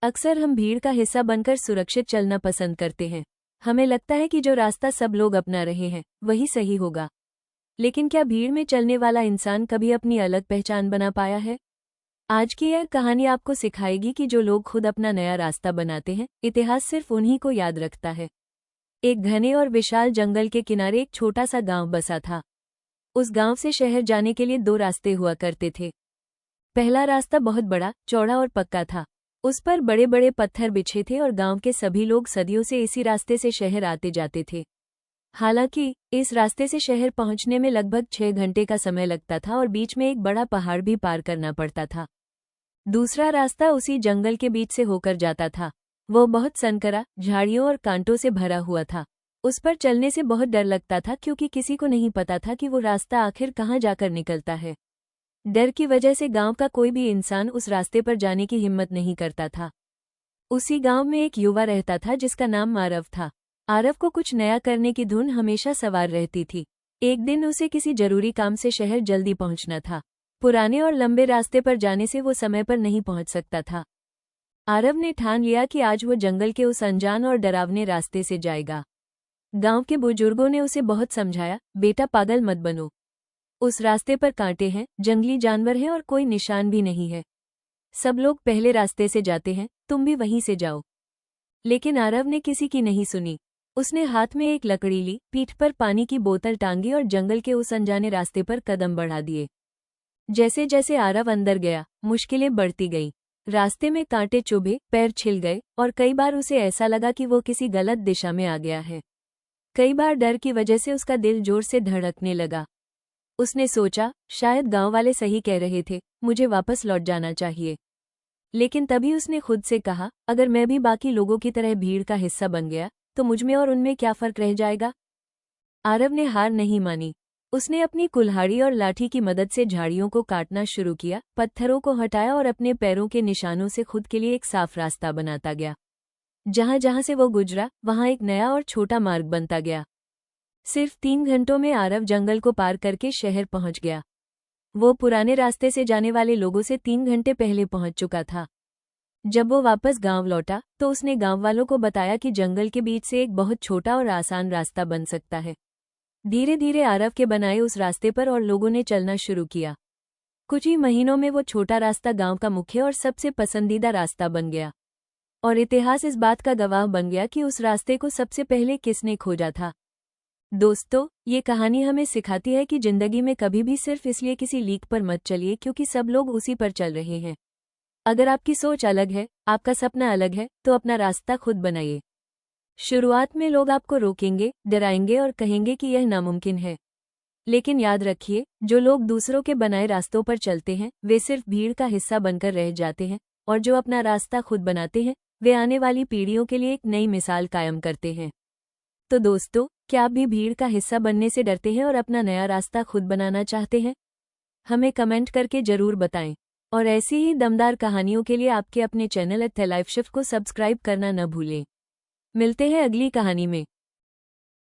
अक्सर हम भीड़ का हिस्सा बनकर सुरक्षित चलना पसंद करते हैं। हमें लगता है कि जो रास्ता सब लोग अपना रहे हैं वही सही होगा। लेकिन क्या भीड़ में चलने वाला इंसान कभी अपनी अलग पहचान बना पाया है? आज की यह कहानी आपको सिखाएगी कि जो लोग खुद अपना नया रास्ता बनाते हैं, इतिहास सिर्फ उन्हीं को याद रखता है। एक घने और विशाल जंगल के किनारे एक छोटा सा गांव बसा था। उस गांव से शहर जाने के लिए दो रास्ते हुआ करते थे। पहला रास्ता बहुत बड़ा, चौड़ा और पक्का था। उस पर बड़े बड़े पत्थर बिछे थे और गांव के सभी लोग सदियों से इसी रास्ते से शहर आते जाते थे। हालांकि इस रास्ते से शहर पहुंचने में लगभग 6 घंटे का समय लगता था और बीच में एक बड़ा पहाड़ भी पार करना पड़ता था। दूसरा रास्ता उसी जंगल के बीच से होकर जाता था। वो बहुत सनकरा, झाड़ियों और कांटों से भरा हुआ था। उस पर चलने से बहुत डर लगता था क्योंकि किसी को नहीं पता था कि वो रास्ता आखिर कहाँ जाकर निकलता है। डर की वजह से गांव का कोई भी इंसान उस रास्ते पर जाने की हिम्मत नहीं करता था। उसी गांव में एक युवा रहता था जिसका नाम आरव था। आरव को कुछ नया करने की धुन हमेशा सवार रहती थी। एक दिन उसे किसी जरूरी काम से शहर जल्दी पहुंचना था। पुराने और लंबे रास्ते पर जाने से वो समय पर नहीं पहुंच सकता था। आरव ने ठान लिया कि आज वो जंगल के उस अनजान और डरावने रास्ते से जाएगा। गांव के बुजुर्गों ने उसे बहुत समझाया, बेटा पागल मत बनो। उस रास्ते पर कांटे हैं, जंगली जानवर हैं और कोई निशान भी नहीं है। सब लोग पहले रास्ते से जाते हैं, तुम भी वहीं से जाओ। लेकिन आरव ने किसी की नहीं सुनी। उसने हाथ में एक लकड़ी ली, पीठ पर पानी की बोतल टांगी और जंगल के उस अनजाने रास्ते पर कदम बढ़ा दिए। जैसे जैसे आरव अंदर गया, मुश्किलें बढ़ती गईं। रास्ते में कांटे चुभे, पैर छिल गए और कई बार उसे ऐसा लगा कि वो किसी गलत दिशा में आ गया है। कई बार डर की वजह से उसका दिल जोर से धड़कने लगा। उसने सोचा, शायद गांव वाले सही कह रहे थे, मुझे वापस लौट जाना चाहिए। लेकिन तभी उसने खुद से कहा, अगर मैं भी बाकी लोगों की तरह भीड़ का हिस्सा बन गया तो मुझमें और उनमें क्या फर्क रह जाएगा? आरव ने हार नहीं मानी। उसने अपनी कुल्हाड़ी और लाठी की मदद से झाड़ियों को काटना शुरू किया, पत्थरों को हटाया और अपने पैरों के निशानों से खुद के लिए एक साफ रास्ता बनाता गया। जहां जहां से वो गुजरा, वहां एक नया और छोटा मार्ग बनता गया। सिर्फ 3 घंटों में आरव जंगल को पार करके शहर पहुंच गया। वो पुराने रास्ते से जाने वाले लोगों से 3 घंटे पहले पहुंच चुका था। जब वो वापस गांव लौटा तो उसने गांव वालों को बताया कि जंगल के बीच से एक बहुत छोटा और आसान रास्ता बन सकता है। धीरे धीरे आरव के बनाए उस रास्ते पर और लोगों ने चलना शुरू किया। कुछ ही महीनों में वो छोटा रास्ता गांव का मुख्य और सबसे पसंदीदा रास्ता बन गया। और इतिहास इस बात का गवाह बन गया कि उस रास्ते को सबसे पहले किसने खोजा था। दोस्तों, ये कहानी हमें सिखाती है कि जिंदगी में कभी भी सिर्फ इसलिए किसी लीक पर मत चलिए क्योंकि सब लोग उसी पर चल रहे हैं। अगर आपकी सोच अलग है, आपका सपना अलग है, तो अपना रास्ता खुद बनाइए। शुरुआत में लोग आपको रोकेंगे, डराएंगे और कहेंगे कि यह नामुमकिन है। लेकिन याद रखिए, जो लोग दूसरों के बनाए रास्तों पर चलते हैं, वे सिर्फ भीड़ का हिस्सा बनकर रह जाते हैं, और जो अपना रास्ता खुद बनाते हैं, वे आने वाली पीढ़ियों के लिए एक नई मिसाल कायम करते हैं। तो दोस्तों, क्या आप भी भीड़ का हिस्सा बनने से डरते हैं और अपना नया रास्ता खुद बनाना चाहते हैं? हमें कमेंट करके जरूर बताएं। और ऐसी ही दमदार कहानियों के लिए आपके अपने चैनल द लाइफ शिफ्ट को सब्सक्राइब करना न भूलें। मिलते हैं अगली कहानी में।